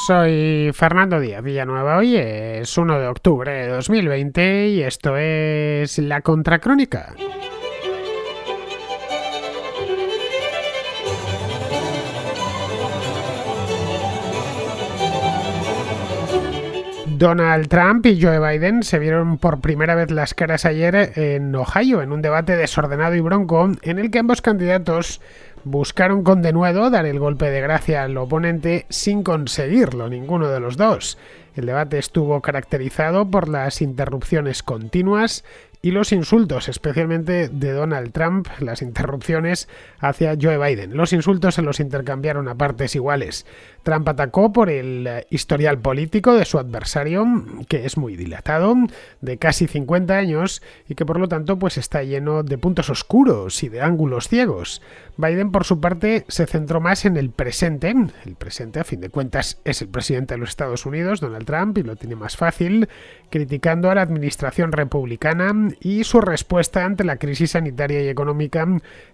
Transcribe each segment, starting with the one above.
Soy Fernando Díaz Villanueva. Hoy es 1 de octubre de 2020 y esto es La Contracrónica. Donald Trump y Joe Biden se vieron por primera vez las caras ayer en Ohio, en un debate desordenado y bronco en el que ambos candidatos buscaron con denuedo dar el golpe de gracia al oponente sin conseguirlo ninguno de los dos. El debate estuvo caracterizado por las interrupciones continuas y los insultos, especialmente de Donald Trump, las interrupciones hacia Joe Biden. Los insultos se los intercambiaron a partes iguales. Trump atacó por el historial político de su adversario, que es muy dilatado, de casi 50 años y que por lo tanto pues está lleno de puntos oscuros y de ángulos ciegos. Biden, por su parte, se centró más en el presente. El presente, a fin de cuentas, es el presidente de los Estados Unidos, Donald Trump, y lo tiene más fácil, criticando a la administración republicana y su respuesta ante la crisis sanitaria y económica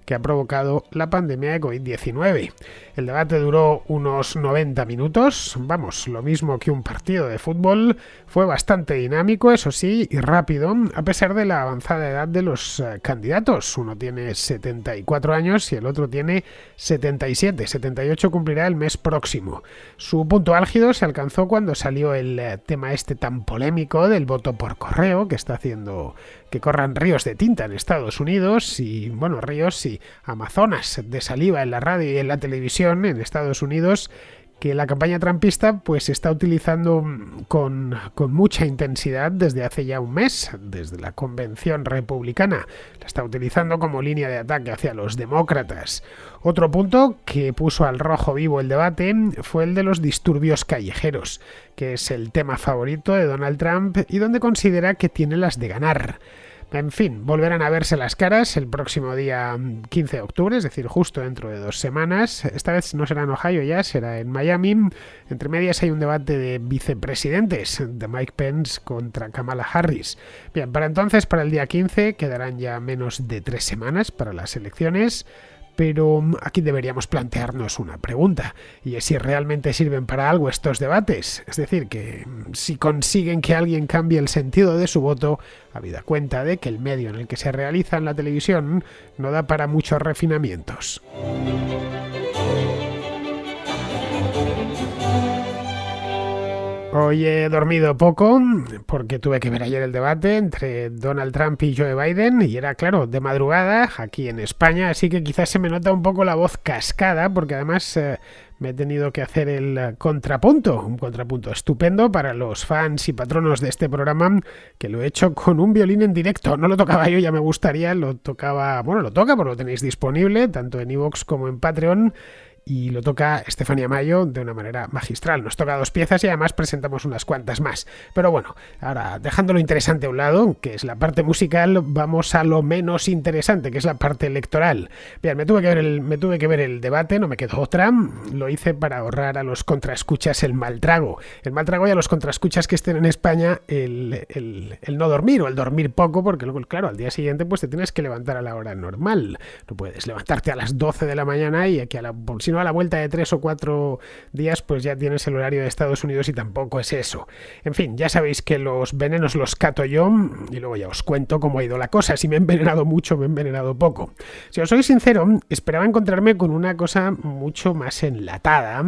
que ha provocado la pandemia de COVID-19. El debate duró unos 90 minutos, vamos, lo mismo que un partido de fútbol. Fue bastante dinámico, eso sí, y rápido, a pesar de la avanzada edad de los candidatos. Uno tiene 74 años y el otro tiene 77, 78 cumplirá el mes próximo. Su punto álgido se alcanzó cuando salió el tema este tan polémico del voto por correo, que está haciendo que corran ríos de tinta en Estados Unidos y, bueno, ríos y amazonas de saliva en la radio y en la televisión en Estados Unidos, que la campaña trumpista pues se está utilizando con mucha intensidad desde hace ya un mes, desde la convención republicana. La está utilizando como línea de ataque hacia los demócratas. Otro punto que puso al rojo vivo el debate fue el de los disturbios callejeros, que es el tema favorito de Donald Trump y donde considera que tiene las de ganar. En fin, volverán a verse las caras el próximo día 15 de octubre, es decir, justo dentro de 2 semanas. Esta vez no será en Ohio ya, será en Miami. Entre medias hay un debate de vicepresidentes, de Mike Pence contra Kamala Harris. Bien, para entonces, para el día 15, quedarán ya menos de 3 semanas para las elecciones. Pero aquí deberíamos plantearnos una pregunta, y es si realmente sirven para algo estos debates. Es decir, que si consiguen que alguien cambie el sentido de su voto, habida cuenta de que el medio en el que se realiza en la televisión no da para muchos refinamientos. Hoy he dormido poco porque tuve que ver ayer el debate entre Donald Trump y Joe Biden y era, claro, de madrugada aquí en España, así que quizás se me nota un poco la voz cascada porque además me he tenido que hacer el contrapunto, un contrapunto estupendo para los fans y patronos de este programa, que lo he hecho con un violín en directo. No lo tocaba yo, ya me gustaría, lo tocaba, bueno, lo toca porque lo tenéis disponible tanto en iVoox como en Patreon. Y lo toca Estefanía Mayo de una manera magistral. Nos toca 2 piezas y además presentamos unas cuantas más. Pero bueno, ahora dejando lo interesante a un lado, que es la parte musical, vamos a lo menos interesante, que es la parte electoral. Bien, me tuve que ver el debate, no me quedó otra. Lo hice para ahorrar a los contraescuchas el mal trago. El mal trago y a los contraescuchas que estén en España el no dormir o el dormir poco, porque luego, claro, al día siguiente pues te tienes que levantar a la hora normal. No puedes levantarte a las 12 de la mañana y aquí si no, a la vuelta de 3 o 4 días pues ya tienes el horario de Estados Unidos y tampoco es eso. En fin, ya sabéis que los venenos los cato yo y luego ya os cuento cómo ha ido la cosa, si me he envenenado mucho, me he envenenado poco. Si os soy sincero, esperaba encontrarme con una cosa mucho más enlatada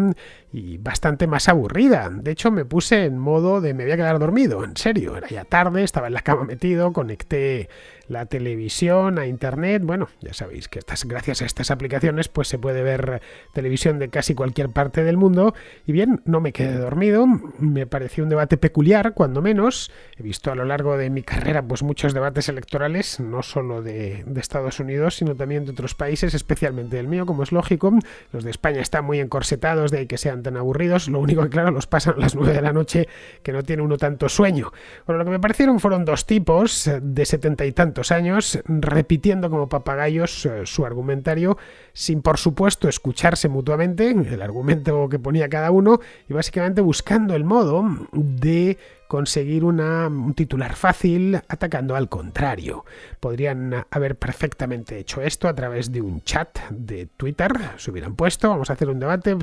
y bastante más aburrida. De hecho, me puse en modo de me voy a quedar dormido, en serio, era ya tarde, estaba en la cama metido, conecté la televisión a internet. Bueno, ya sabéis que gracias a estas aplicaciones pues se puede ver televisión de casi cualquier parte del mundo y bien, no me quedé dormido, me pareció un debate peculiar, cuando menos. He visto a lo largo de mi carrera pues muchos debates electorales, no solo de Estados Unidos, sino también de otros países, especialmente del mío, como es lógico. Los de España están muy encorsetados, de ahí que sean tan aburridos. Lo único que, claro, los pasan a las 9 de la noche, que no tiene uno tanto sueño. Bueno, lo que me parecieron fueron 2 tipos de 70 y tantos años repitiendo como papagayos su argumentario sin, por supuesto, escucharse mutuamente el argumento que ponía cada uno y básicamente buscando el modo de conseguir un titular fácil atacando al contrario. Podrían haber perfectamente hecho esto a través de un chat de Twitter, se hubieran puesto, vamos a hacer un debate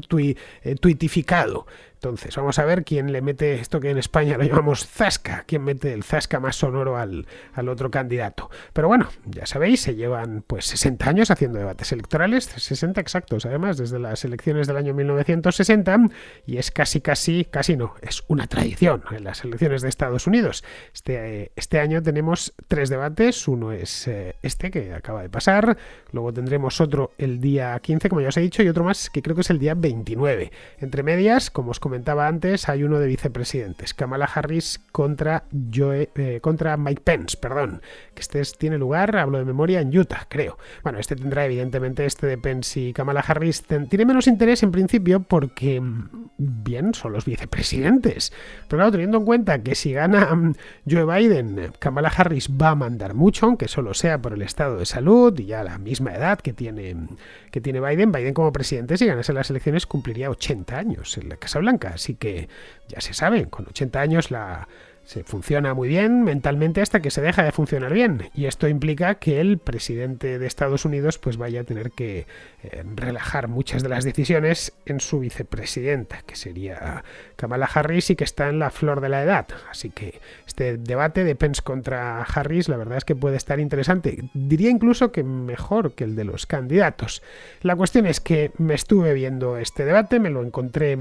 tuitificado, Entonces, vamos a ver quién le mete esto que en España lo llamamos zasca, quién mete el zasca más sonoro al otro candidato. Pero bueno, ya sabéis, se llevan pues 60 años haciendo debates electorales, 60 exactos además, desde las elecciones del año 1960, y es casi no, es una tradición en las elecciones de Estados Unidos. Este año tenemos 3 debates, uno es este que acaba de pasar, luego tendremos otro el día 15, como ya os he dicho, y otro más que creo que es el día 29. Entre medias, como os comentaba antes, hay uno de vicepresidentes, Kamala Harris contra Mike Pence, que tiene lugar, hablo de memoria, en Utah, creo. Bueno, tendrá evidentemente, este de Pence y Kamala Harris tiene menos interés en principio porque, bien, son los vicepresidentes. Pero claro, teniendo en cuenta que si gana Joe Biden, Kamala Harris va a mandar mucho, aunque solo sea por el estado de salud y ya la misma edad que tiene Biden. Biden como presidente, si ganase las elecciones, cumpliría 80 años en la Casa Blanca, así que ya se sabe, con 80 años se funciona muy bien mentalmente hasta que se deja de funcionar bien, y esto implica que el presidente de Estados Unidos pues vaya a tener que relajar muchas de las decisiones en su vicepresidenta, que sería Kamala Harris, y que está en la flor de la edad. Así que este debate de Pence contra Harris, la verdad es que puede estar interesante, diría incluso que mejor que el de los candidatos. La cuestión es que me estuve viendo este debate, me lo encontré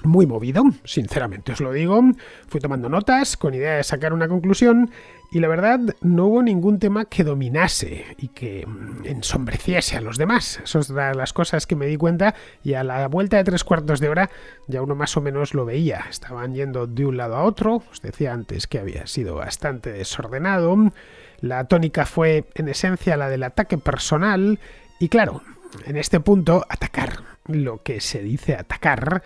muy movido, sinceramente os lo digo. Fui tomando notas con idea de sacar una conclusión, y la verdad no hubo ningún tema que dominase y que ensombreciese a los demás. Eso es de las cosas que me di cuenta, y a la vuelta de 3/4 de hora ya uno más o menos lo veía. Estaban yendo de un lado a otro. Os decía antes que había sido bastante desordenado. La tónica fue en esencia la del ataque personal, y claro, en este punto atacar lo que se dice atacar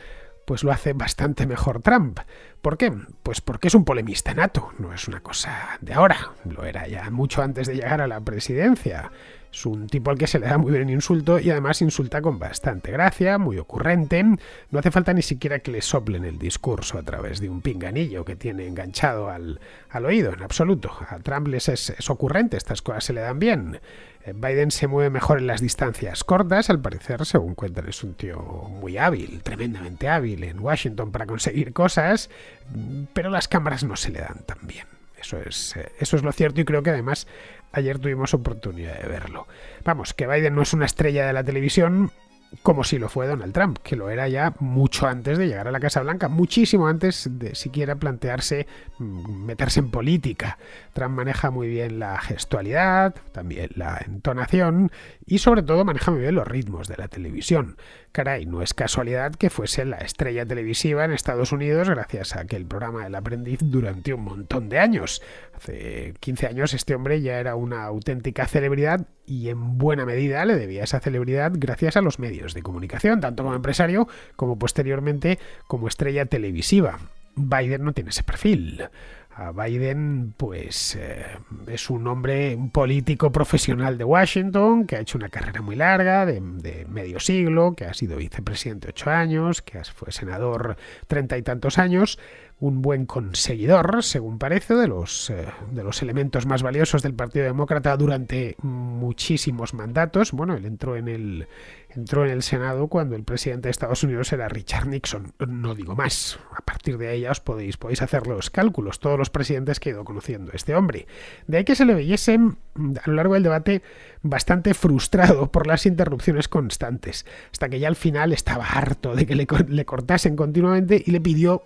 pues lo hace bastante mejor Trump. ¿Por qué? Pues porque es un polemista nato, no es una cosa de ahora, lo era ya mucho antes de llegar a la presidencia. Es un tipo al que se le da muy bien el insulto, y además insulta con bastante gracia, muy ocurrente. No hace falta ni siquiera que le soplen el discurso a través de un pinganillo que tiene enganchado al oído, en absoluto. A Trump es ocurrente, estas cosas se le dan bien. Biden se mueve mejor en las distancias cortas, al parecer, según cuentan, es un tío muy hábil, tremendamente hábil en Washington para conseguir cosas, pero las cámaras no se le dan tan bien. Eso es lo cierto, y creo que además ayer tuvimos oportunidad de verlo. Vamos, que Biden no es una estrella de la televisión como si lo fue Donald Trump, que lo era ya mucho antes de llegar a la Casa Blanca, muchísimo antes de siquiera plantearse meterse en política. Trump maneja muy bien la gestualidad, también la entonación, y sobre todo maneja muy bien los ritmos de la televisión. Caray, no es casualidad que fuese la estrella televisiva en Estados Unidos gracias a aquel programa El Aprendiz durante un montón de años. Hace 15 años este hombre ya era una auténtica celebridad, y en buena medida le debía esa celebridad gracias a los medios de comunicación, tanto como empresario como posteriormente como estrella televisiva. Biden no tiene ese perfil. A Biden, pues, es un hombre, un político profesional de Washington, que ha hecho una carrera muy larga, de medio siglo, que ha sido vicepresidente 8 años, que fue senador 30 y tantos años, un buen conseguidor, según parece, de los elementos más valiosos del Partido Demócrata durante muchísimos mandatos. Bueno, él entró en el Senado cuando el presidente de Estados Unidos era Richard Nixon. No digo más. A partir de ahí ya podéis hacer los cálculos, todos los presidentes que he ido conociendo este hombre. De ahí que se le veyese a lo largo del debate bastante frustrado por las interrupciones constantes, hasta que ya al final estaba harto de que le cortasen continuamente, y le pidió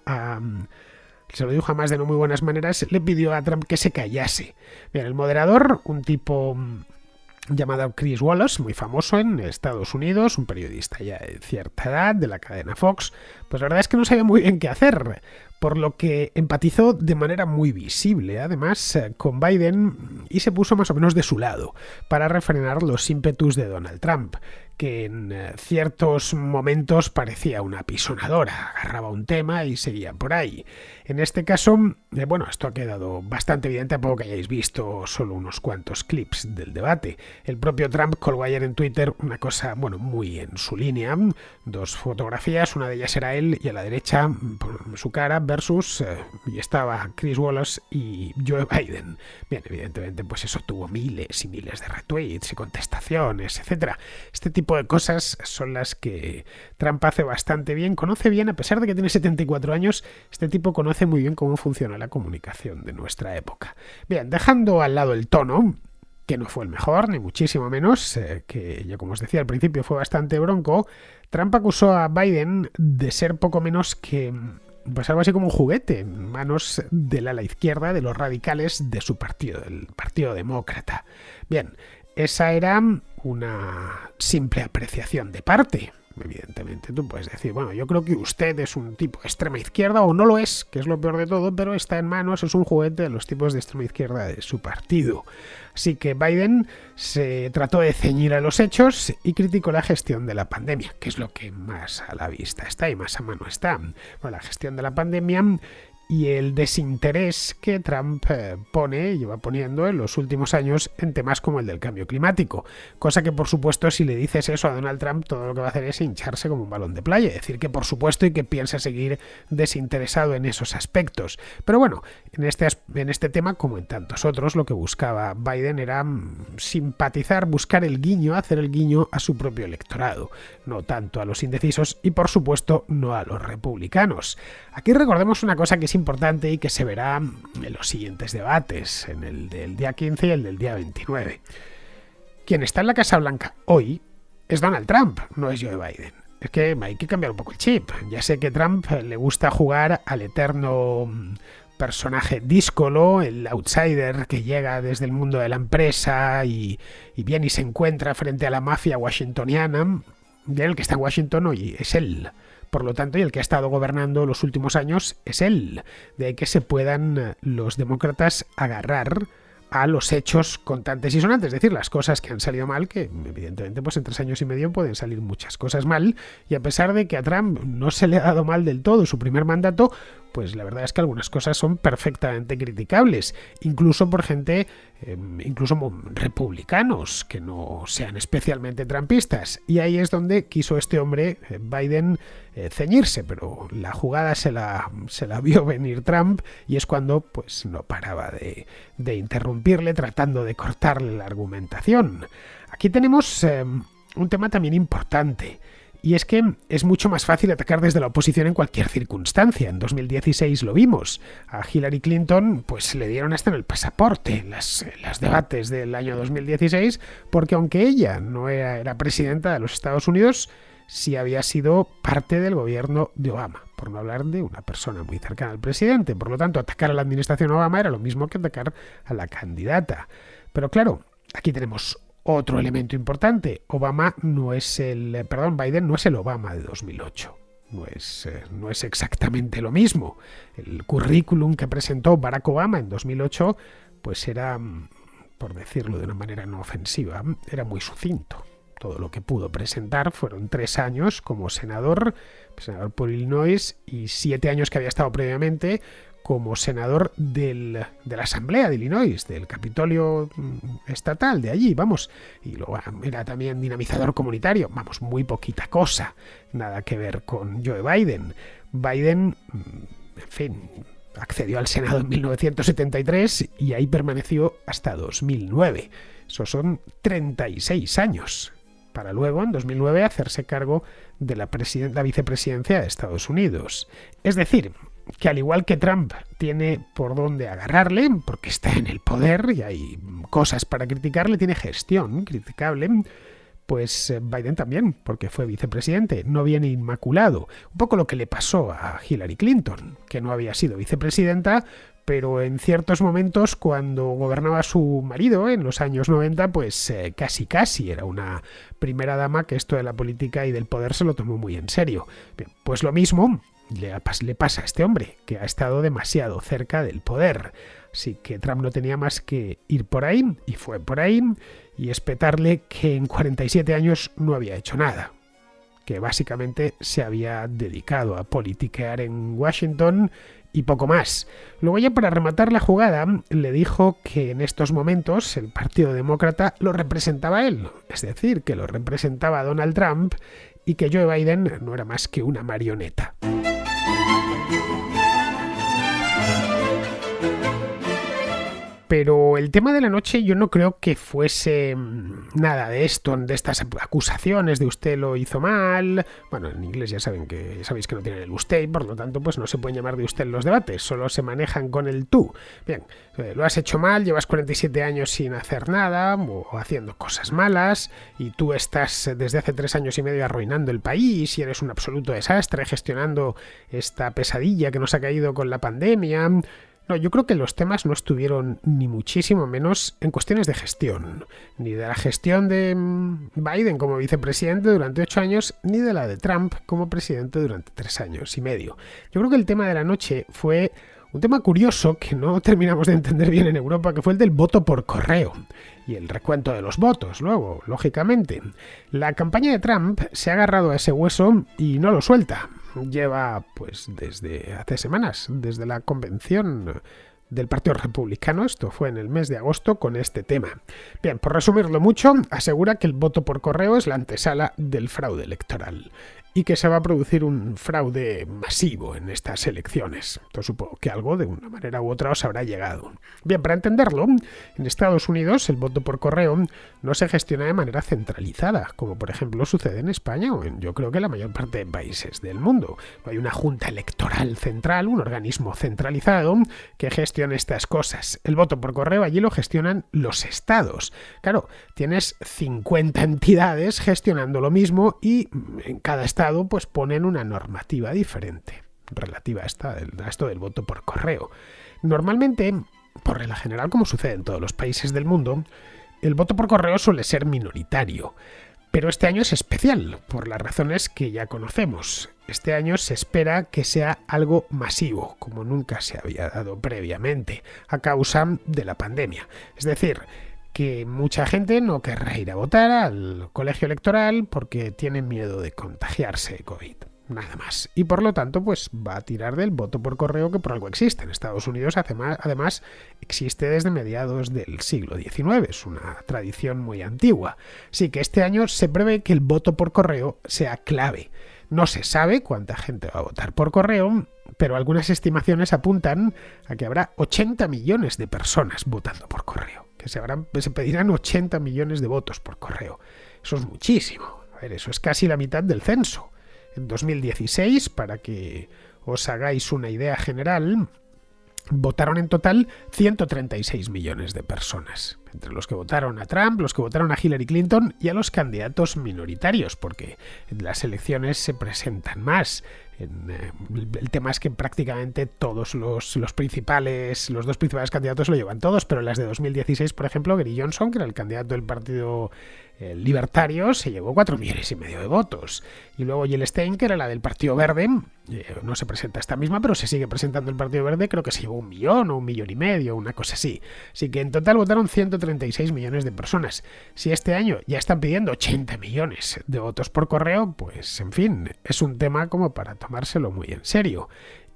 se lo dijo además de no muy buenas maneras, le pidió a Trump que se callase. Bien, el moderador, un tipo llamado Chris Wallace, muy famoso en Estados Unidos, un periodista ya de cierta edad, de la cadena Fox, pues la verdad es que no sabía muy bien qué hacer, por lo que empatizó de manera muy visible, además, con Biden, y se puso más o menos de su lado para refrenar los ímpetus de Donald Trump, que en ciertos momentos parecía una apisonadora, agarraba un tema y seguía por ahí. En este caso, bueno, esto ha quedado bastante evidente a poco que hayáis visto solo unos cuantos clips del debate. El propio Trump colgó ayer en Twitter una cosa, bueno, muy en su línea, 2 fotografías, una de ellas era él, y a la derecha, por su cara, versus, y estaba Chris Wallace y Joe Biden. Bien, evidentemente, pues eso tuvo miles y miles de retweets y contestaciones, etcétera. Este tipo de cosas son las que Trump hace bastante bien, conoce bien, a pesar de que tiene 74 años, este tipo conoce muy bien cómo funciona la comunicación de nuestra época. Bien, dejando al lado el tono, que no fue el mejor, ni muchísimo menos, que ya como os decía al principio fue bastante bronco, Trump acusó a Biden de ser poco menos que pues algo así como un juguete en manos del ala izquierda, de los radicales de su partido, el Partido Demócrata. Bien, esa era una simple apreciación de parte. Evidentemente, tú puedes decir, bueno, yo creo que usted es un tipo de extrema izquierda o no lo es, que es lo peor de todo, pero está en manos, es un juguete de los tipos de extrema izquierda de su partido. Así que Biden se trató de ceñir a los hechos y criticó la gestión de la pandemia, que es lo que más a la vista está y más a mano está. Bueno, la gestión de la pandemia y el desinterés que Trump lleva poniendo en los últimos años en temas como el del cambio climático. Cosa que, por supuesto, si le dices eso a Donald Trump, todo lo que va a hacer es hincharse como un balón de playa. Es decir, que por supuesto y que piensa seguir desinteresado en esos aspectos. Pero bueno, en este tema, como en tantos otros, lo que buscaba Biden era simpatizar, buscar el guiño, hacer el guiño a su propio electorado. No tanto a los indecisos y, por supuesto, no a los republicanos. Aquí recordemos una cosa que es importante y que se verá en los siguientes debates, en el del día 15 y el del día 29. Quien está en la Casa Blanca hoy es Donald Trump, no es Joe Biden. Es que hay que cambiar un poco el chip. Ya sé que Trump le gusta jugar al eterno personaje díscolo, el outsider que llega desde el mundo de la empresa y viene y se encuentra frente a la mafia washingtoniana. Y el que está en Washington hoy es él. Por lo tanto, y el que ha estado gobernando los últimos años es él. De ahí que se puedan los demócratas agarrar a los hechos contantes y sonantes, es decir, las cosas que han salido mal, que evidentemente pues en 3 años y medio pueden salir muchas cosas mal, y a pesar de que a Trump no se le ha dado mal del todo su primer mandato, pues la verdad es que algunas cosas son perfectamente criticables, incluso por gente, incluso republicanos, que no sean especialmente trumpistas, y ahí es donde quiso este hombre, Biden, ceñirse, pero la jugada se la vio venir Trump, y es cuando pues no paraba de interrumpirle, tratando de cortarle la argumentación. Aquí tenemos un tema también importante, y es que es mucho más fácil atacar desde la oposición en cualquier circunstancia. En 2016 lo vimos. A Hillary Clinton pues le dieron hasta en el pasaporte las debates del año 2016, porque aunque ella no era presidenta de los Estados Unidos, sí había sido parte del gobierno de Obama, por no hablar de una persona muy cercana al presidente. Por lo tanto, atacar a la administración Obama era lo mismo que atacar a la candidata. Pero claro, aquí tenemos otro elemento importante. Biden no es el Obama de 2008. No es exactamente lo mismo. El currículum que presentó Barack Obama en 2008 pues era, por decirlo de una manera no ofensiva, era muy sucinto. Todo lo que pudo presentar fueron 3 años como senador por Illinois y 7 años que había estado previamente como senador de la Asamblea de Illinois, del Capitolio estatal de allí, vamos. Y luego era también dinamizador comunitario, vamos, muy poquita cosa, nada que ver con Joe Biden. Biden, en fin, accedió al Senado en 1973 y ahí permaneció hasta 2009. Esos son 36 años. Para luego, en 2009, hacerse cargo de la vicepresidencia de Estados Unidos. Es decir, que al igual que Trump tiene por dónde agarrarle, porque está en el poder y hay cosas para criticarle, tiene gestión criticable, pues Biden también, porque fue vicepresidente, no viene inmaculado. Un poco lo que le pasó a Hillary Clinton, que no había sido vicepresidenta, pero en ciertos momentos, cuando gobernaba su marido en los años 90, pues casi era una primera dama que esto de la política y del poder se lo tomó muy en serio. Bien, pues lo mismo le pasa a este hombre, que ha estado demasiado cerca del poder. Así que Trump no tenía más que ir por ahí, y fue por ahí, y espetarle que en 47 años no había hecho nada, que básicamente se había dedicado a politiquear en Washington y poco más. Luego, ya para rematar la jugada, le dijo que en estos momentos el Partido Demócrata lo representaba él, es decir, que lo representaba Donald Trump y que Joe Biden no era más que una marioneta. Pero el tema de la noche yo no creo que fuese nada de esto, de estas acusaciones de usted lo hizo mal. Bueno, en inglés ya sabéis que no tienen el usted, por lo tanto pues no se pueden llamar de usted en los debates, solo se manejan con el tú. Bien, lo has hecho mal, llevas 47 años sin hacer nada o haciendo cosas malas y tú estás desde hace 3 años y medio arruinando el país y eres un absoluto desastre gestionando esta pesadilla que nos ha caído con la pandemia. No, yo creo que los temas no estuvieron ni muchísimo menos en cuestiones de gestión, ni de la gestión de Biden como vicepresidente durante 8 años, ni de la de Trump como presidente durante 3 años y medio. Yo creo que el tema de la noche fue un tema curioso que no terminamos de entender bien en Europa, que fue el del voto por correo y el recuento de los votos, luego, lógicamente. La campaña de Trump se ha agarrado a ese hueso y no lo suelta. Lleva, pues, desde hace semanas, desde la convención del Partido Republicano, esto fue en el mes de agosto, con este tema. Bien, por resumirlo mucho, asegura que el voto por correo es la antesala del fraude electoral y que se va a producir un fraude masivo en estas elecciones. Entonces supongo que algo de una manera u otra os habrá llegado. Bien, para entenderlo, en Estados Unidos el voto por correo no se gestiona de manera centralizada, como por ejemplo sucede en España o en yo creo que la mayor parte de países del mundo. Hay una junta electoral central, un organismo centralizado que gestiona estas cosas. El voto por correo allí lo gestionan los estados. Claro, tienes 50 entidades gestionando lo mismo y en cada estado pues ponen una normativa diferente relativa a esto del voto por correo. Normalmente, por regla general, como sucede en todos los países del mundo, el voto por correo suele ser minoritario. Pero este año es especial, por las razones que ya conocemos. Este año se espera que sea algo masivo, como nunca se había dado previamente, a causa de la pandemia. Es decir, que mucha gente no querrá ir a votar al colegio electoral porque tiene miedo de contagiarse de COVID. Nada más. Y por lo tanto, pues va a tirar del voto por correo que por algo existe. En Estados Unidos, además, existe desde mediados del siglo XIX. Es una tradición muy antigua. Así que este año se prevé que el voto por correo sea clave. No se sabe cuánta gente va a votar por correo, pero algunas estimaciones apuntan a que habrá 80 millones de personas votando por correo. Que se pedirán 80 millones de votos por correo. Eso es muchísimo. A ver, eso es casi la mitad del censo. En 2016, para que os hagáis una idea general, votaron en total 136 millones de personas, entre los que votaron a Trump, los que votaron a Hillary Clinton y a los candidatos minoritarios, porque en las elecciones se presentan más. El tema es que prácticamente todos los dos principales candidatos lo llevan todos, pero en las de 2016, por ejemplo, Gary Johnson, que era el candidato del Partido Libertario, se llevó 4,5 millones de votos. Y luego Jill Stein, que era la del Partido Verde, no se presenta esta misma, pero se sigue presentando el Partido Verde, creo que se llevó 1 millón o 1,5 millones, una cosa así. Así que en total votaron 136 millones de personas. Si este año ya están pidiendo 80 millones de votos por correo, pues en fin, es un tema como para tomárselo muy en serio.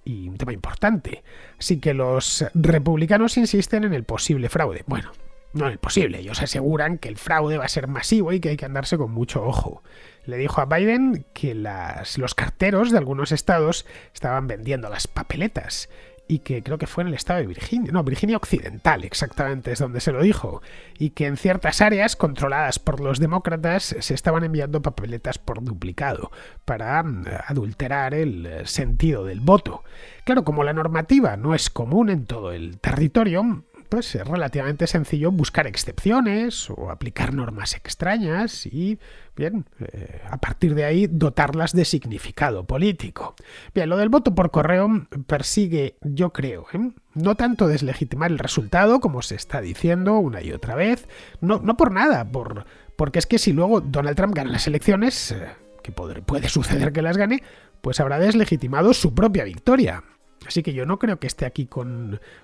Y un tema importante. Así que los republicanos insisten en el posible fraude. Bueno, no en el posible. Ellos aseguran que el fraude va a ser masivo y que hay que andarse con mucho ojo. Le dijo a Biden que los carteros de algunos estados estaban vendiendo las papeletas y que creo que fue en el estado de Virginia, no, Virginia Occidental exactamente es donde se lo dijo, y que en ciertas áreas controladas por los demócratas se estaban enviando papeletas por duplicado para adulterar el sentido del voto. Claro, como la normativa no es común en todo el territorio, pues es relativamente sencillo buscar excepciones o aplicar normas extrañas y, bien, a partir de ahí dotarlas de significado político. Bien, lo del voto por correo persigue, yo creo, no tanto deslegitimar el resultado, como se está diciendo una y otra vez, no por nada, porque es que si luego Donald Trump gana las elecciones, que puede suceder que las gane, pues habrá deslegitimado su propia victoria. Así que yo no creo que esté aquí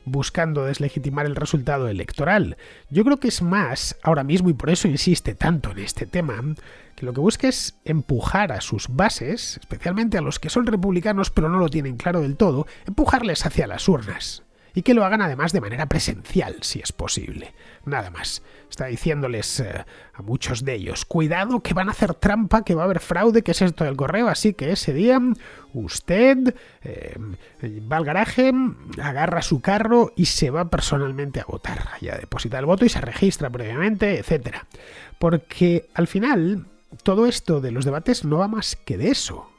buscando deslegitimar el resultado electoral. Yo creo que es más, ahora mismo, y por eso insiste tanto en este tema, que lo que busca es empujar a sus bases, especialmente a los que son republicanos pero no lo tienen claro del todo, empujarles hacia las urnas. Y que lo hagan además de manera presencial, si es posible. Nada más. Está diciéndoles a muchos de ellos, cuidado que van a hacer trampa, que va a haber fraude, que es esto del correo, así que ese día usted va al garaje, agarra su carro y se va personalmente a votar. Ya deposita el voto y se registra previamente, etcétera. Porque al final todo esto de los debates no va más que de eso.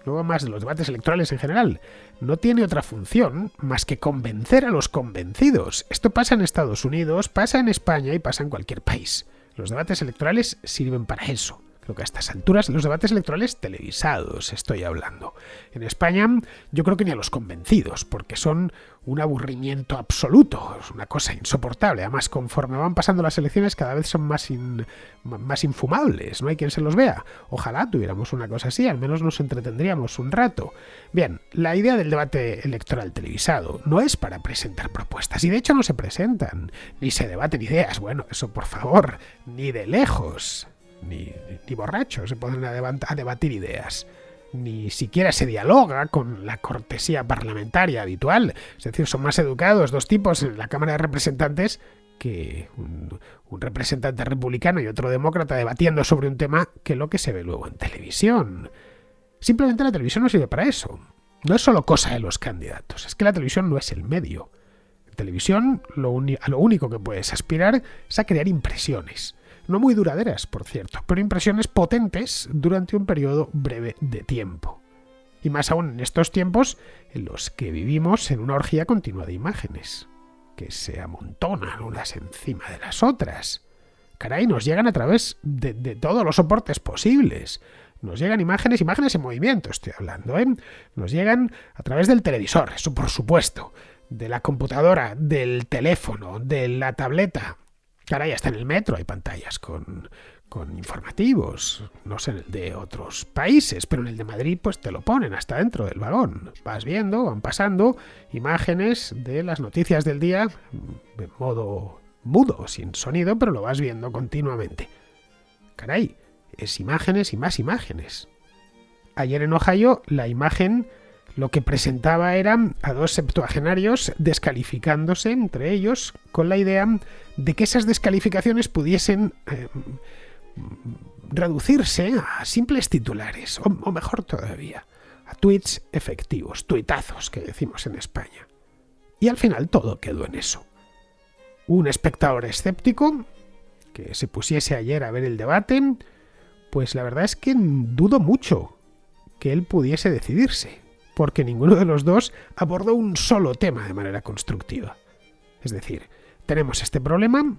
No va más de los debates electorales en general. No tiene otra función más que convencer a los convencidos. Esto pasa en Estados Unidos, pasa en España y pasa en cualquier país. Los debates electorales sirven para eso. Creo que a estas alturas los debates electorales televisados estoy hablando. En España yo creo que ni a los convencidos, porque son un aburrimiento absoluto, es una cosa insoportable. Además, conforme van pasando las elecciones cada vez son más infumables, no hay quien se los vea. Ojalá tuviéramos una cosa así, al menos nos entretendríamos un rato. Bien, la idea del debate electoral televisado no es para presentar propuestas, y de hecho no se presentan, ni se debaten ideas. Bueno, eso por favor, ni de lejos. Ni borrachos se ponen a debatir ideas. Ni siquiera se dialoga con la cortesía parlamentaria habitual. Es decir, son más educados dos tipos en la Cámara de Representantes que un representante republicano y otro demócrata debatiendo sobre un tema que lo que se ve luego en televisión. Simplemente la televisión no sirve para eso. No es solo cosa de los candidatos. Es que la televisión no es el medio. En televisión a lo único que puedes aspirar es a crear impresiones. No muy duraderas, por cierto, pero impresiones potentes durante un periodo breve de tiempo. Y más aún en estos tiempos en los que vivimos en una orgía continua de imágenes, que se amontonan unas encima de las otras. Caray, nos llegan a través de todos los soportes posibles. Nos llegan imágenes en movimiento, estoy hablando, ¿eh? Nos llegan a través del televisor, eso por supuesto, de la computadora, del teléfono, de la tableta. Caray, hasta en el metro hay pantallas con informativos, no sé en el de otros países, pero en el de Madrid pues te lo ponen hasta dentro del vagón. Vas viendo, van pasando imágenes de las noticias del día de modo mudo, sin sonido, pero lo vas viendo continuamente. Caray, es imágenes y más imágenes. Ayer en Ohio la imagen lo que presentaba eran a dos septuagenarios descalificándose entre ellos con la idea de que esas descalificaciones pudiesen reducirse a simples titulares, o mejor todavía, a tweets efectivos, tuitazos que decimos en España. Y al final todo quedó en eso. Un espectador escéptico que se pusiese ayer a ver el debate, pues la verdad es que dudo mucho que él pudiese decidirse, porque ninguno de los dos abordó un solo tema de manera constructiva. Es decir, tenemos este problema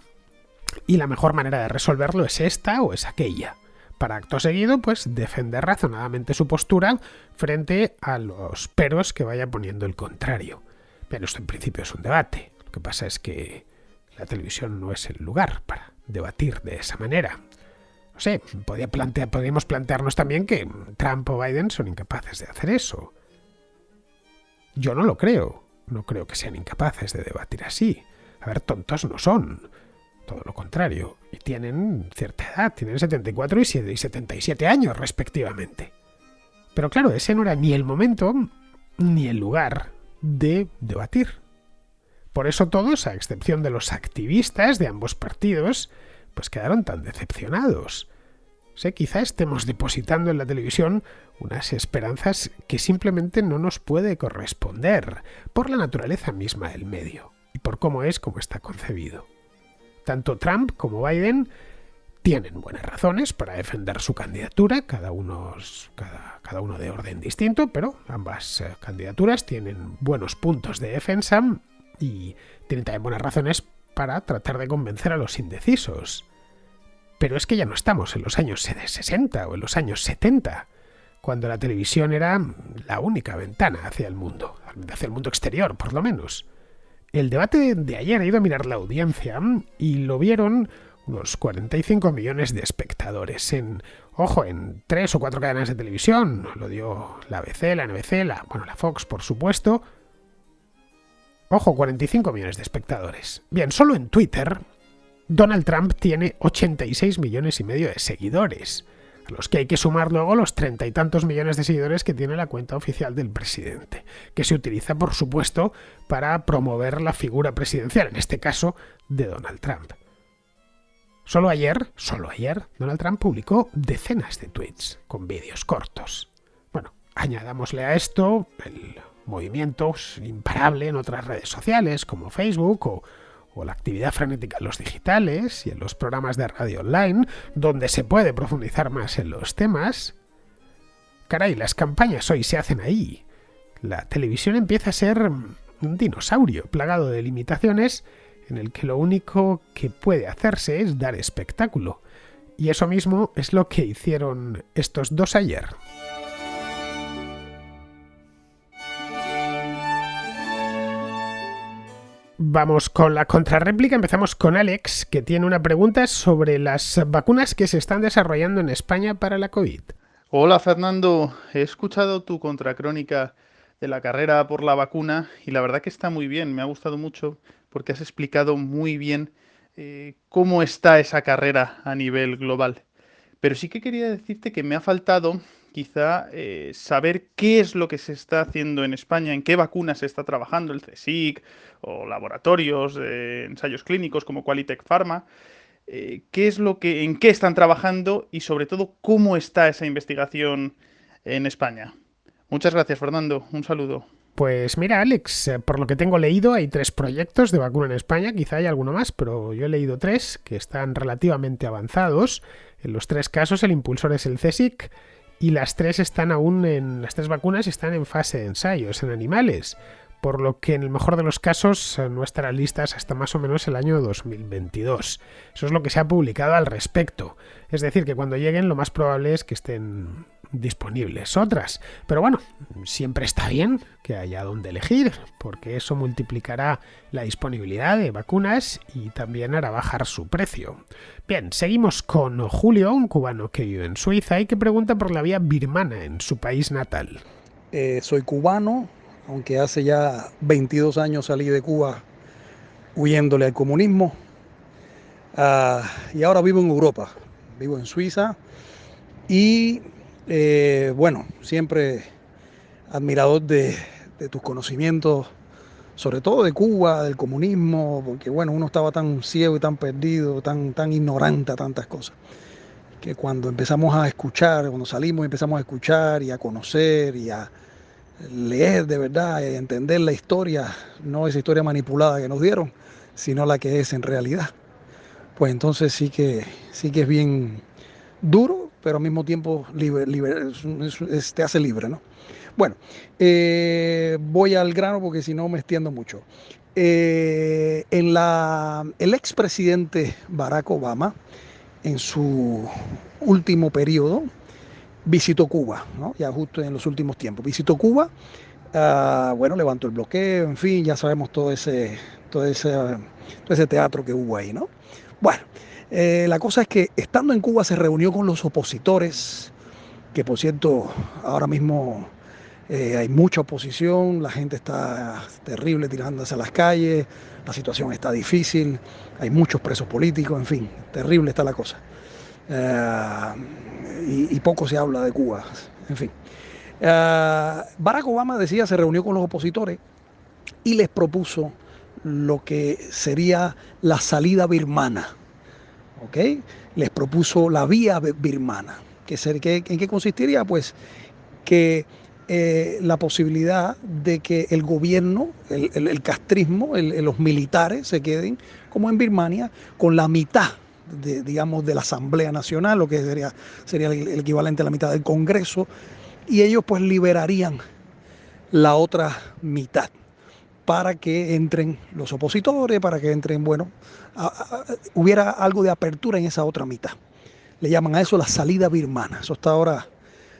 y la mejor manera de resolverlo es esta o es aquella. Para acto seguido, pues defender razonadamente su postura frente a los peros que vaya poniendo el contrario. Pero esto en principio es un debate. Lo que pasa es que la televisión no es el lugar para debatir de esa manera. No sé, podríamos plantearnos también que Trump o Biden son incapaces de hacer eso. Yo no lo creo. No creo que sean incapaces de debatir así. A ver, tontos no son. Todo lo contrario. Y tienen cierta edad. Tienen 74 y 77 años, respectivamente. Pero claro, ese no era ni el momento ni el lugar de debatir. Por eso todos, a excepción de los activistas de ambos partidos, pues quedaron tan decepcionados. Quizá estemos depositando en la televisión unas esperanzas que simplemente no nos puede corresponder por la naturaleza misma del medio y por cómo está concebido. Tanto Trump como Biden tienen buenas razones para defender su candidatura, cada uno de orden distinto, pero ambas candidaturas tienen buenos puntos de defensa y tienen también buenas razones para tratar de convencer a los indecisos. Pero es que ya no estamos en los años 60 o en los años 70, cuando la televisión era la única ventana hacia el mundo exterior, por lo menos. El debate de ayer ha ido a mirar la audiencia y lo vieron unos 45 millones de espectadores en 3 o 4 cadenas de televisión. Lo dio la ABC, la NBC, la Fox, por supuesto. 45 millones de espectadores. Bien, solo en Twitter Donald Trump tiene 86 millones y medio de seguidores, a los que hay que sumar luego los 30 y tantos millones de seguidores que tiene la cuenta oficial del presidente, que se utiliza, por supuesto, para promover la figura presidencial, en este caso, de Donald Trump. Solo ayer, Donald Trump publicó decenas de tweets con vídeos cortos. Bueno, añadámosle a esto el movimiento imparable en otras redes sociales como Facebook o la actividad frenética en los digitales y en los programas de radio online, donde se puede profundizar más en los temas. Caray, las campañas hoy se hacen ahí. La televisión empieza a ser un dinosaurio plagado de limitaciones en el que lo único que puede hacerse es dar espectáculo. Y eso mismo es lo que hicieron estos dos ayer. Vamos con la contrarréplica. Empezamos con Alex, que tiene una pregunta sobre las vacunas que se están desarrollando en España para la COVID. Hola Fernando, he escuchado tu contracrónica de la carrera por la vacuna y la verdad que está muy bien, me ha gustado mucho porque has explicado muy bien cómo está esa carrera a nivel global. Pero sí que quería decirte que me ha faltado quizá saber qué es lo que se está haciendo en España, en qué vacunas se está trabajando el CSIC o laboratorios de ensayos clínicos como Qualitec Pharma. ¿Qué es lo que, en qué están trabajando y sobre todo cómo está esa investigación en España? Muchas gracias, Fernando. Un saludo. Pues mira, Alex, por lo que tengo leído, hay 3 proyectos de vacuna en España, quizá hay alguno más, pero yo he leído 3 que están relativamente avanzados. En los 3 casos el impulsor es el CSIC y las 3 vacunas están en fase de ensayos en animales, por lo que en el mejor de los casos no estarán listas hasta más o menos el año 2022. Eso es lo que se ha publicado al respecto. Es decir, que cuando lleguen lo más probable es que estén disponibles otras. Pero bueno, siempre está bien que haya donde elegir, porque eso multiplicará la disponibilidad de vacunas y también hará bajar su precio. Bien, seguimos con Julio, un cubano que vive en Suiza y que pregunta por la vía birmana en su país natal. Soy cubano, aunque hace ya 22 años salí de Cuba huyéndole al comunismo. Y ahora vivo en Europa, vivo en Suiza y bueno, siempre admirador de tus conocimientos, sobre todo de Cuba, del comunismo, porque bueno, uno estaba tan ciego y tan perdido, tan ignorante a tantas cosas, que cuando empezamos a escuchar, cuando salimos y empezamos a escuchar y a conocer y a leer de verdad y entender la historia, no esa historia manipulada que nos dieron, sino la que es en realidad, pues entonces sí que es bien duro, pero al mismo tiempo te hace libre, ¿no? Bueno, voy al grano porque si no me extiendo mucho. El expresidente Barack Obama, en su último periodo, visitó Cuba, ¿no? Ya justo en los últimos tiempos. Visitó Cuba, bueno, levantó el bloqueo, en fin, ya sabemos todo ese teatro que hubo ahí, ¿no? Bueno, la cosa es que estando en Cuba se reunió con los opositores, que por cierto, ahora mismo hay mucha oposición, la gente está terrible tirándose a las calles, la situación está difícil, hay muchos presos políticos, en fin, terrible está la cosa. Y poco se habla de Cuba, en fin. Barack Obama se reunió con los opositores y les propuso lo que sería la salida birmana, ¿ok? Les propuso la vía birmana. ¿En qué consistiría? Pues que la posibilidad de que el gobierno, el castrismo, los militares se queden como en Birmania con la mitad digamos, de la Asamblea Nacional, lo que sería el equivalente a la mitad del Congreso, y ellos pues liberarían la otra mitad para que entren los opositores, para que entren, bueno, hubiera algo de apertura en esa otra mitad. Le llaman a eso la salida birmana. Eso hasta ahora,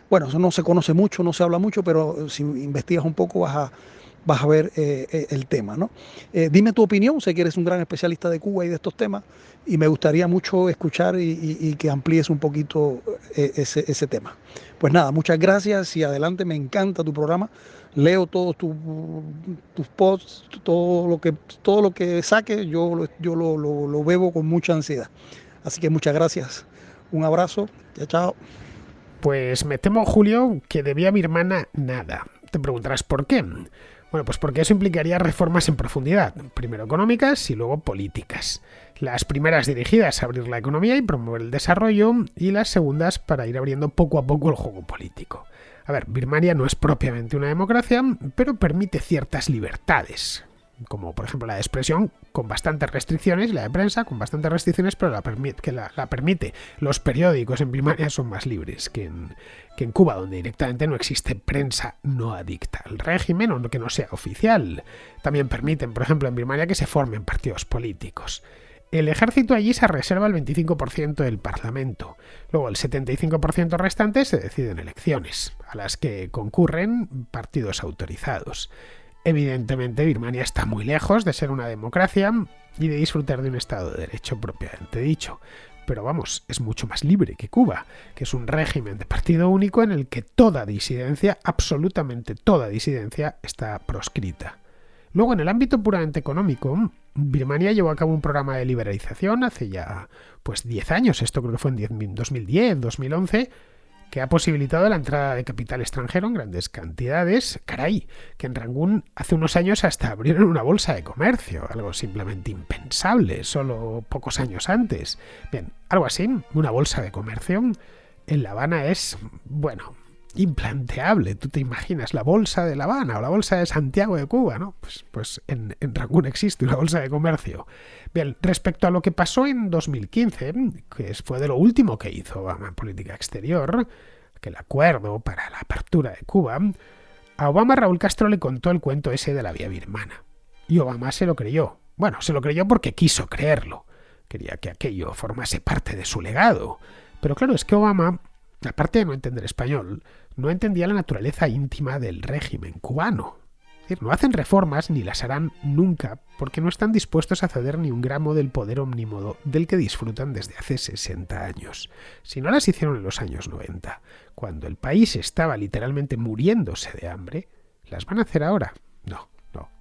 bueno, eso no se conoce mucho, no se habla mucho, pero si investigas un poco vas a ver el tema, ¿no? Dime tu opinión, sé que eres un gran especialista de Cuba y de estos temas, y me gustaría mucho escuchar y que amplíes un poquito ese tema. Pues nada, muchas gracias y adelante, me encanta tu programa. Leo todos tus posts, todo lo que saques, yo lo bebo con mucha ansiedad. Así que muchas gracias. Un abrazo, chao. Pues me temo, Julio, que de vía birmana nada. Te preguntarás por qué. Bueno, pues porque eso implicaría reformas en profundidad, primero económicas y luego políticas. Las primeras dirigidas a abrir la economía y promover el desarrollo, y las segundas para ir abriendo poco a poco el juego político. A ver, Birmania no es propiamente una democracia, pero permite ciertas libertades, como por ejemplo la de expresión con bastantes restricciones, la de prensa con bastantes restricciones, pero la permite. Los periódicos en Birmania son más libres que en Cuba, donde directamente no existe prensa no adicta al régimen o que no sea oficial. También permiten, por ejemplo, en Birmania que se formen partidos políticos. El ejército allí se reserva el 25% del parlamento. Luego el 75% restante se decide en elecciones, a las que concurren partidos autorizados. Evidentemente, Birmania está muy lejos de ser una democracia y de disfrutar de un Estado de Derecho propiamente dicho. Pero vamos, es mucho más libre que Cuba, que es un régimen de partido único en el que toda disidencia, absolutamente toda disidencia, está proscrita. Luego, en el ámbito puramente económico, Birmania llevó a cabo un programa de liberalización hace ya 10 años, esto creo que fue en 2010, 2011, que ha posibilitado la entrada de capital extranjero en grandes cantidades. Caray, que en Rangún hace unos años hasta abrieron una bolsa de comercio, algo simplemente impensable, solo pocos años antes. Bien, algo así, una bolsa de comercio en La Habana es, implanteable. Tú te imaginas la bolsa de La Habana o la bolsa de Santiago de Cuba, ¿no? Pues en Rangún existe una bolsa de comercio. Bien, respecto a lo que pasó en 2015, que fue de lo último que hizo Obama en política exterior, aquel acuerdo para la apertura de Cuba, a Obama Raúl Castro le contó el cuento ese de la vía birmana. Y Obama se lo creyó. Bueno, se lo creyó porque quiso creerlo. Quería que aquello formase parte de su legado. Pero claro, es que Obama, aparte de no entender español, no entendía la naturaleza íntima del régimen cubano. Es decir, no hacen reformas ni las harán nunca porque no están dispuestos a ceder ni un gramo del poder omnímodo del que disfrutan desde hace 60 años. Si no las hicieron en los años 90, cuando el país estaba literalmente muriéndose de hambre, ¿las van a hacer ahora? No.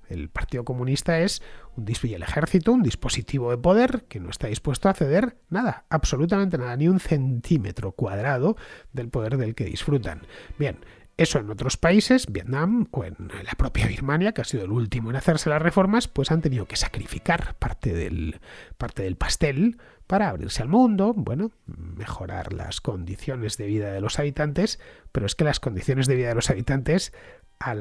El Partido Comunista es y el ejército, un dispositivo de poder que no está dispuesto a ceder nada, absolutamente nada, ni un centímetro cuadrado del poder del que disfrutan. Bien, eso en otros países, Vietnam o en la propia Birmania, que ha sido el último en hacerse las reformas, pues han tenido que sacrificar parte del pastel para abrirse al mundo, mejorar las condiciones de vida de los habitantes, pero es que las condiciones de vida de los habitantes a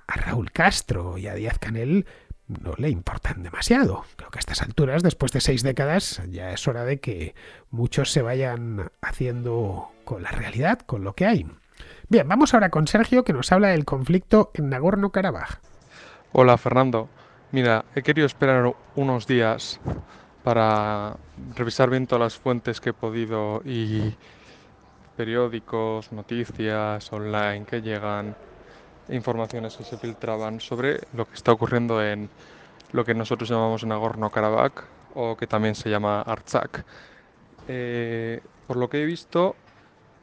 Raúl Castro y a Díaz-Canel no le importan demasiado. Creo que a estas alturas, después de 6 décadas, ya es hora de que muchos se vayan haciendo con la realidad, con lo que hay. Bien, vamos ahora con Sergio, que nos habla del conflicto en Nagorno-Karabaj. Hola Fernando, mira, he querido esperar unos días para revisar bien todas las fuentes que he podido y periódicos, noticias online que llegan, informaciones que se filtraban sobre lo que está ocurriendo en lo que nosotros llamamos Nagorno-Karabaj o que también se llama Artsakh. Por lo que he visto,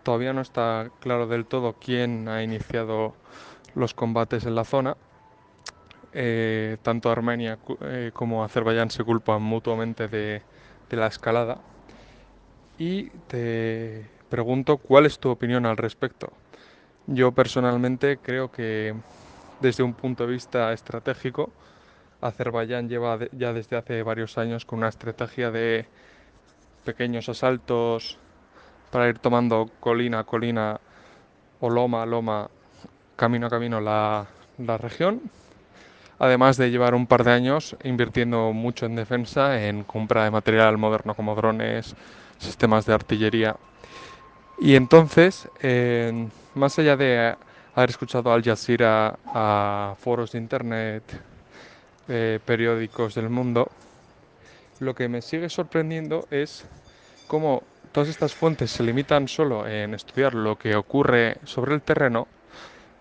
todavía no está claro del todo quién ha iniciado los combates en la zona. Tanto Armenia como Azerbaiyán se culpan mutuamente de la escalada. Y te pregunto, ¿cuál es tu opinión al respecto? Yo personalmente creo que desde un punto de vista estratégico, Azerbaiyán lleva ya desde hace varios años con una estrategia de pequeños asaltos para ir tomando colina a colina o loma a loma, camino a camino la región. Además de llevar un par de años invirtiendo mucho en defensa, en compra de material moderno como drones, sistemas de artillería. Y entonces, más allá de haber escuchado a Al Jazeera, a foros de internet, periódicos del mundo, lo que me sigue sorprendiendo es cómo todas estas fuentes se limitan solo en estudiar lo que ocurre sobre el terreno,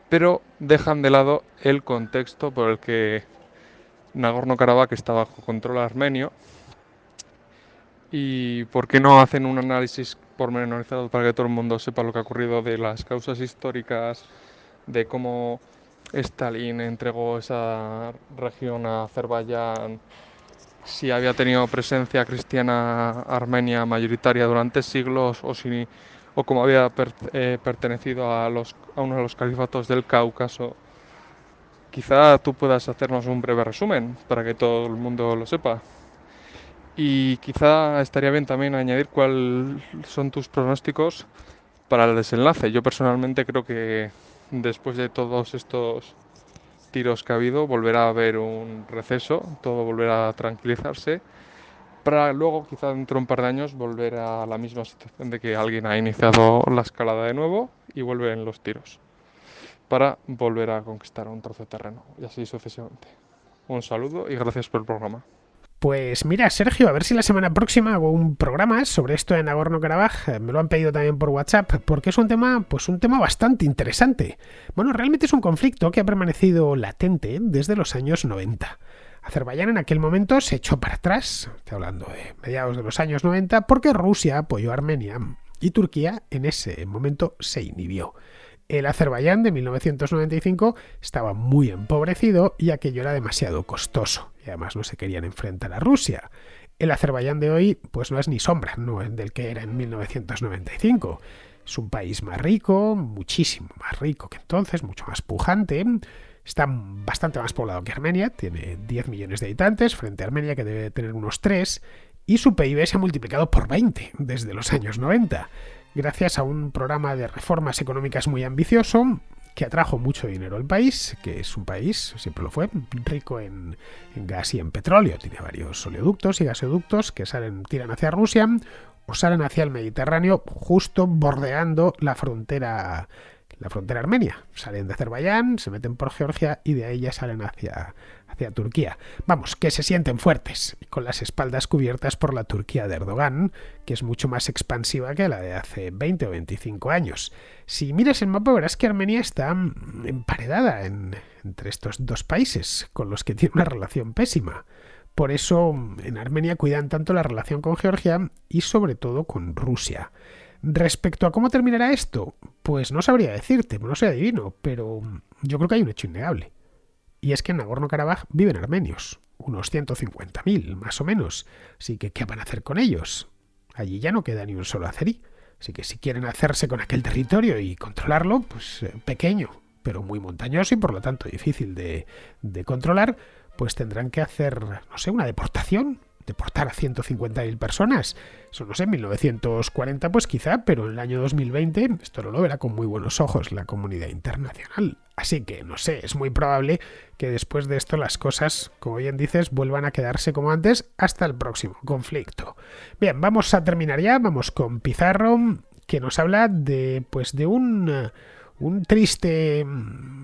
pero dejan de lado el contexto por el que Nagorno-Karabaj está bajo control armenio. ¿Y por qué no hacen un análisis pormenorizado para que todo el mundo sepa lo que ha ocurrido, de las causas históricas, de cómo Stalin entregó esa región a Azerbaiyán, si había tenido presencia cristiana armenia mayoritaria durante siglos, o si o como había pertenecido a uno de los califatos del Cáucaso. Quizá tú puedas hacernos un breve resumen para que todo el mundo lo sepa. Y quizá estaría bien también añadir cuáles son tus pronósticos para el desenlace. Yo personalmente creo que después de todos estos tiros que ha habido, volverá a haber un receso, todo volverá a tranquilizarse, para luego, quizá dentro de un par de años, volver a la misma situación de que alguien ha iniciado la escalada de nuevo y vuelven los tiros, para volver a conquistar un trozo de terreno, y así sucesivamente. Un saludo y gracias por el programa. Pues mira, Sergio, a ver si la semana próxima hago un programa sobre esto de Nagorno-Karabaj. Me lo han pedido también por WhatsApp, porque es un tema bastante interesante. Bueno, realmente es un conflicto que ha permanecido latente desde los años 90. Azerbaiyán en aquel momento se echó para atrás, estoy hablando de mediados de los años 90, porque Rusia apoyó a Armenia y Turquía en ese momento se inhibió. El Azerbaiyán de 1995 estaba muy empobrecido y aquello era demasiado costoso, y además no se querían enfrentar a Rusia. El Azerbaiyán de hoy pues no es ni sombra del que era en 1995. Es un país más rico, muchísimo más rico que entonces, mucho más pujante. Está bastante más poblado que Armenia, tiene 10 millones de habitantes frente a Armenia, que debe tener unos 3, y su PIB se ha multiplicado por 20 desde los años 90. Gracias a un programa de reformas económicas muy ambicioso que atrajo mucho dinero al país, que es un país, siempre lo fue, rico en gas y en petróleo. Tiene varios oleoductos y gasoductos que tiran hacia Rusia o salen hacia el Mediterráneo, justo bordeando la frontera armenia. Salen de Azerbaiyán, se meten por Georgia y de ahí ya salen hacia Turquía. Vamos, que se sienten fuertes, con las espaldas cubiertas por la Turquía de Erdogan, que es mucho más expansiva que la de hace 20 o 25 años. Si miras el mapa verás que Armenia está emparedada entre estos dos países, con los que tiene una relación pésima. Por eso en Armenia cuidan tanto la relación con Georgia y sobre todo con Rusia. Respecto a cómo terminará esto, pues no sabría decirte, no soy adivino, pero yo creo que hay un hecho innegable. Y es que en Nagorno-Karabaj viven armenios, unos 150.000 más o menos, así que ¿qué van a hacer con ellos? Allí ya no queda ni un solo azerí, así que si quieren hacerse con aquel territorio y controlarlo, pues pequeño, pero muy montañoso y por lo tanto difícil de controlar, pues tendrán que hacer, no sé, una deportación. Deportar a 150.000 personas. Eso no sé, en 1940 pues quizá, pero en el año 2020 esto no lo verá con muy buenos ojos la comunidad internacional. Así que, no sé, es muy probable que después de esto las cosas, como bien dices, vuelvan a quedarse como antes hasta el próximo conflicto. Bien, vamos a terminar ya, vamos con Pizarro, que nos habla de un triste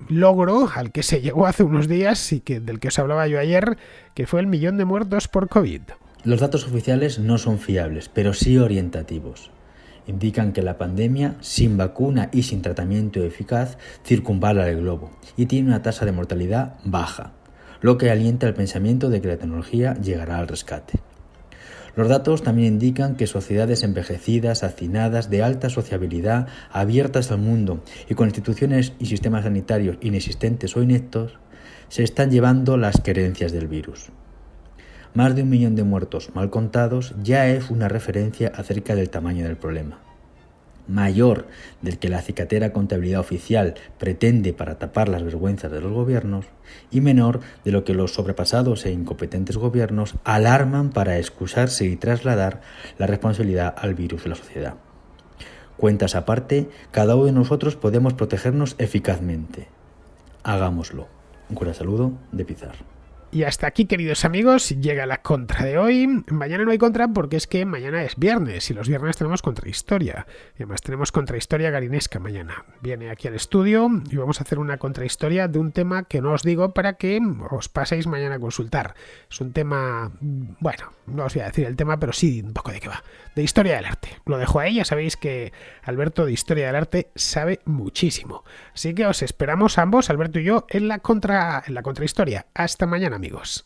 logro al que se llegó hace unos días y del que os hablaba yo ayer, que fue el 1.000.000 de muertos por COVID. Los datos oficiales no son fiables, pero sí orientativos. Indican que la pandemia, sin vacuna y sin tratamiento eficaz, circunvala el globo y tiene una tasa de mortalidad baja, lo que alienta el pensamiento de que la tecnología llegará al rescate. Los datos también indican que sociedades envejecidas, hacinadas, de alta sociabilidad, abiertas al mundo y con instituciones y sistemas sanitarios inexistentes o ineptos, se están llevando las querencias del virus. Más de 1.000.000 de muertos mal contados ya es una referencia acerca del tamaño del problema. Mayor del que la cicatera contabilidad oficial pretende para tapar las vergüenzas de los gobiernos y menor de lo que los sobrepasados e incompetentes gobiernos alarman para excusarse y trasladar la responsabilidad al virus de la sociedad. Cuentas aparte, cada uno de nosotros podemos protegernos eficazmente. Hagámoslo. Un cordial saludo de Pizarro. Y hasta aquí, queridos amigos, llega la contra de hoy. Mañana no hay contra porque es que mañana es viernes y los viernes tenemos contrahistoria. Y además tenemos contrahistoria garinesca mañana. Viene aquí al estudio y vamos a hacer una contrahistoria de un tema que no os digo para que os paséis mañana a consultar. Es un tema, bueno, no os voy a decir el tema, pero sí un poco de qué va. De historia del arte. Lo dejo ahí, ya sabéis que Alberto de historia del arte sabe muchísimo. Así que os esperamos ambos, Alberto y yo, en la contrahistoria. Hasta mañana, amigos.